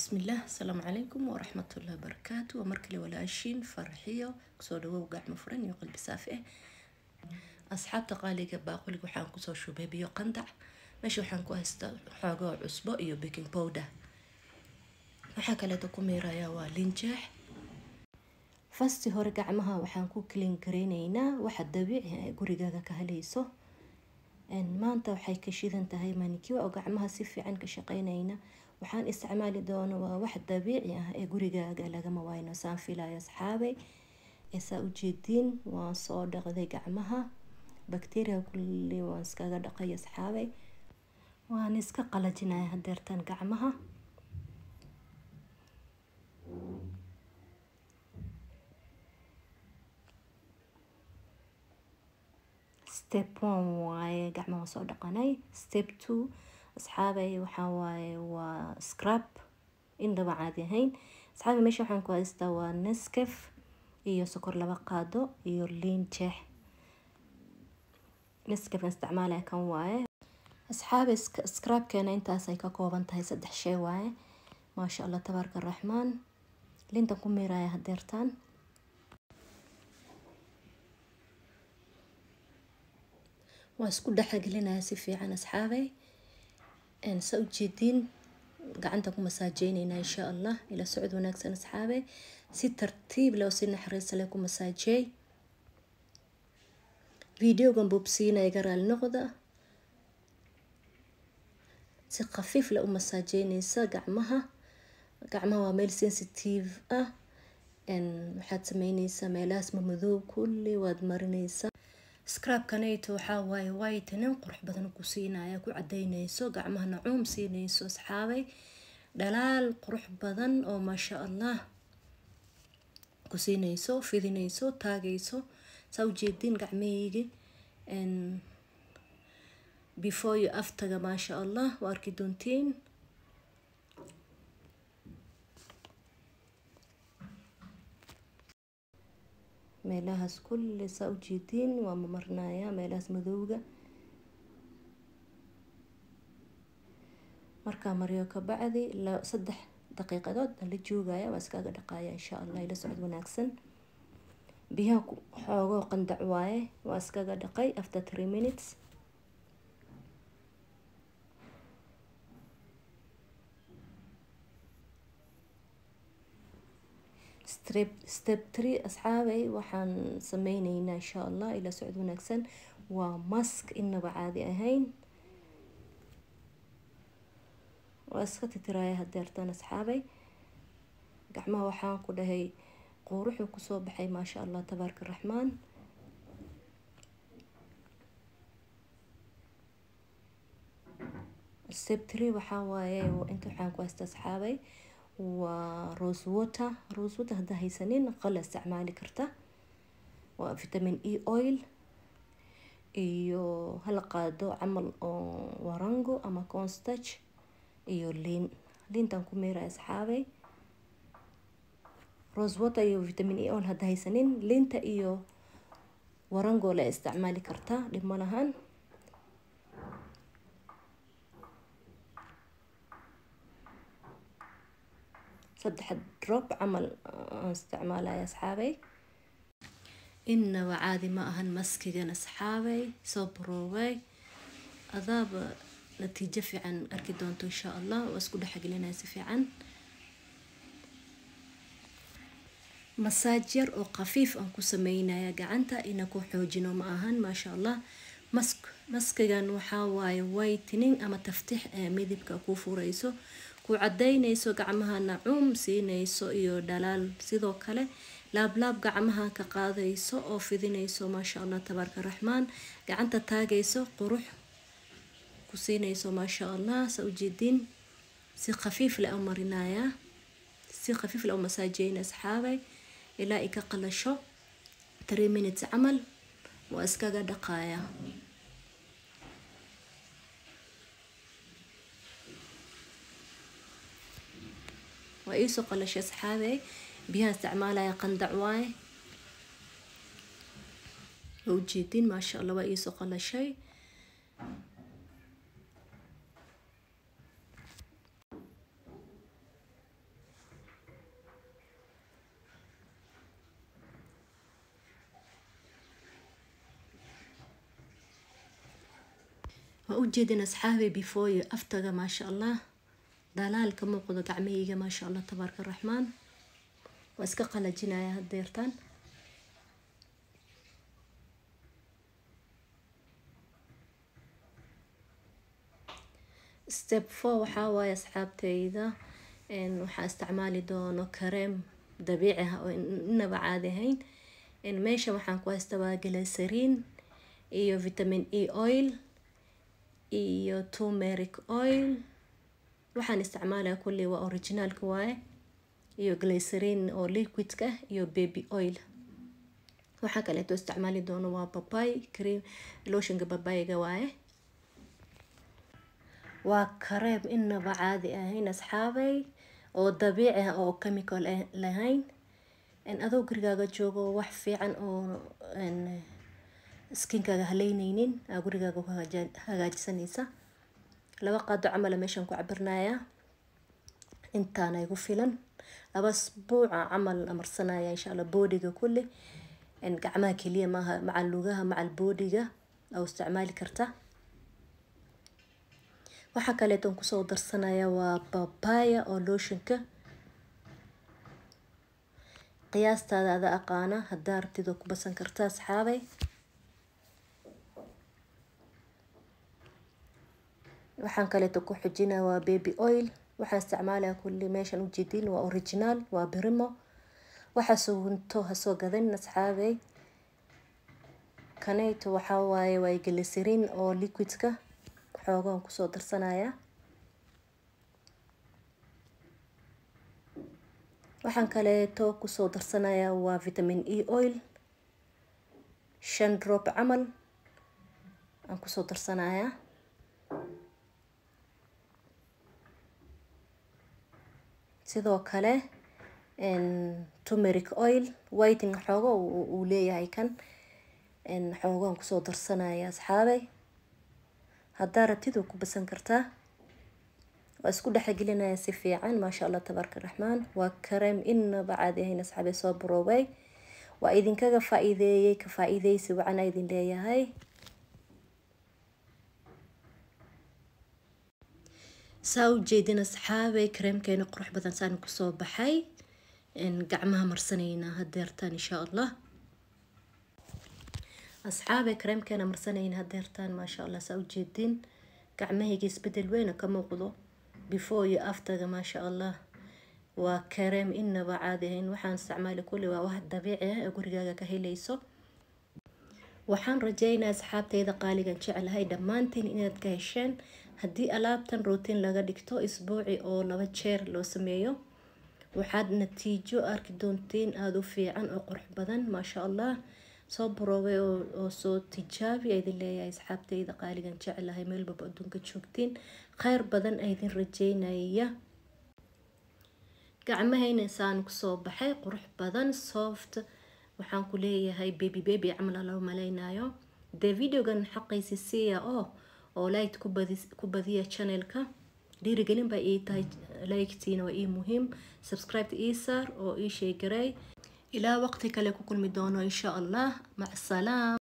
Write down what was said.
بسم الله السلام عليكم ورحمة الله وبركاته ومركلي ولا أشين فرحية كسودة وقع مفرن يقلب سافئة أصحاب تقاليق باقولي وحان كسو شبابي وقندع ماشي وحان كوهستا حاقو عصبو إيو بيكنج بودر waxaa kaleeto ku miirayaa waa linjeex fasti hore gacmaha waxaan ku clean gareynaynaa waxa dabiici ah gurigaaga ka helayso maanta waxay ka shidan tahay manicure oo gacmaha si fiican ka shaqeynayna waxaan isticmaali doonaa waa wax dabiici ah ee gurigaaga lagama waayno saan filayo asxaabay isa u jeedin waan soo dhaqday gacmaha bacteria kulli waan iskaga dhaqay asxaabay waan iska qalajinay hadeertan gacmaha step 1 waaye gacmaha soo dhaqanay step 2 asxaabay waxa waaye waa scrub indaba caadi ahayn asxaabay meesha waxaan ku haystaa waa Nescafe iyo sokor 2 qaado iyo linjeex Nescafe isticmaalaya kan waaye asxaabay scrub keena intaas ay ka kooban tahay 3 shay waaye ma sha Allah tabaaraka raxmaan linta ku miiraya hadeertan واسكو دحقلنا si fiican asxaabay soo jeedin gacanta ku masaajeenayna insha Allah ila socod wanaagsan asxaabay si tartiib loo si naxariis leh ku masaajay videogan bobsiina garal noqda si khafiif leh u masaajeynaysa gacmaha waa meel sensitive ah waxaad sameynaysaa meelahaas madow kulli waad marinaysaa scrub kanayto waxa waaye whitening qurux badan ku siinaya ku cadeynayso gacmaha nacuum siinayso asxaabay dhalaal qurux badan oo ma sha Allah ku siinayso fidinayso taagayso soo jeedin gacmahayga before you after ma sha Allah waarki doontiin meelahaas kulli soo jeedin waa marnaya meelahaas madowga marka mariyo ka bacdi 3 daqiiqadood la joogaya waa iskaga dhaqaaya insha Allah ila socod wanaagsan biyaha xoogo qandac waaye waa iskaga dhaqay after 3 minutes step 3 asxaabay waxaan sameynaynaa insha Allah ila socod wanaagsan waa mask inaba caadi ahayn waa iska tirtiraya hadeertan asxaabay gacmaha waxaan ku dhahay quruxu ku soo baxay ma sha Allah tabaaraka raxmaan step 3 waxa waaye inta waxaan ku haystaa asxaabay waa rose water hada haysanin qala isticmaali karta waa vitamin E oil iyo hal qaado camal oo warango ama cornstarch iyo lintan ku meeray asxaabay rose water iyo vitamin E oil hada haysanin linta iyo warango la isticmaali karta dhib ma lahan صدح دروب عمل استعماله يا أصحابي إنه وعادي ما أهن مسكين أصحابي صبروي أذاب نتيجة في عن أركيدونتو إن شاء الله وأسكود حق لنا في عن مساجر وقفيف أنكو سمينا يا جعنتا إنكو حوجنا ما أهن ما شاء الله مسكين وحاواي وايتنين أما تفتح ميدبك كوفو رئيسو ku cadeynayso gacmaha nacuum siinayso iyo dhalaal sidoo kale laab gacmaha ka qaadayso oo fidinayso ma sha Allah tabaaraka raxmaan gacanta taagayso qurux ku siinayso ma sha Allah soo jeedin si khafiif la marinaya si khafiif la masaajeyna asxaabay ilaa ka qalasho 3 minutes amal waa iskaga dhaqaaya وإيسو قلش أصحابي بيها استعمالها قندع واي وجيدين ما شاء الله وإيسو قلشي وأوجدنا أصحابي بيفوي أفتقى ما شاء الله دلال كم قد قعمية ما شاء الله تبارك الرحمن واسكق على جناية هالديرتان ستيب 4 وحاوة يا أصحابتي إذا إن وحا استعمالي دونو كريم دبيعي أو إنبا عاديهين إن ميشا وحان كوا استوى جليسرين إيو فيتامين إي أويل إيو توميريك أويل waxaan isticmaalaa kulli waa originalka waaye iyo glycerin oo liquidka iyo baby oil waxa kale oo isticmaali doono waa papay cream lotionka babayga waaye waa kareem inaba caadi ahayn asxaabay oo dabiici ah oo chemical lahayn in adoo gurigaaga joogo wax fiican oo skinkaaga haleynaynin gurigaaga ku hagaajisanaysa laba qaado camal meeshan ku cabirnaya intaan ay ku filan laba asbuuc camal amarsanaya insha Allah boodiga kulli in gacmaha kaliya maaha maca lugaha maca boodiga oo isticmaali karta waxa kale oo ku soo darsanaya waa papaya oo lotionka qiyaastaada aqaana hadaa rabtid ku basan kartaa asxaabay waxaan kale oo ku xijinaa waa baby oil waxaan isticmaalaa kulli meeshan u jeedin waa original waa Primo waxa suunto ha soo gadan asxaabay kaneeto waxa waaye way glycerin oo liquidka xoogan ku soo darsanaya waxaan kale oo ku soo darsanaya waa vitamin E oil 5 drop camal aan ku soo darsanaya sidoo kale turmeric oil whitening xoogo uu leeyahay kan xoogan ku soo darsanaya asxaabay hadaa rabtid ku basan kartaa waa isku dhaxgelinaya si fiican ma sha Allah tabaaraka raxmaan waa kareem inaba caadi ahayn asxaabay soo broobay waa idinkaga faa'iideeyay ka faa'iideysi wacan idin leeyahay ساو جيدين أصحابي كريم كينو قروح بدن سان كسو بحي إن قعمها مرسنينا هديرتان إن شاء الله أصحابي كريم كينا مرسنين هديرتان ما شاء الله ساو جيدين قعمها يجيس بدل وين كموقضو بفوي أفتق ما شاء الله وكريم إنبا عاديهين وحان استعمالي كل واحد طبيعي أقول كهيليسو waxaan rajeynaa asxaabtayda qaaligan jecel hay dhamaantiin inaad ka hesheen haddii alaabtan routine laga dhigto isbuuci oo 2 jeer loo sameeyo waxaad natiijo arki doontiin aad u fiican oo qurux badan ma sha Allah soo broobay oo soo tijaabi idin leeyahay asxaabtayda qaaligan jecel hay meel walba adduunka joogtiin khayr badan idin rajeynaya gacmahayna saan ku soo baxay qurux badan soft waxaan ku leeyahay baby camal loo maleynaayo de videogan xaqiisiya oo like ku badiya channelka dhiirigelin baa ii tahay like tiina waa ii muhiim subscribe ii saar oo ii sheegay ilaa waqti kale ku kulmi doono insha Allah mac salaam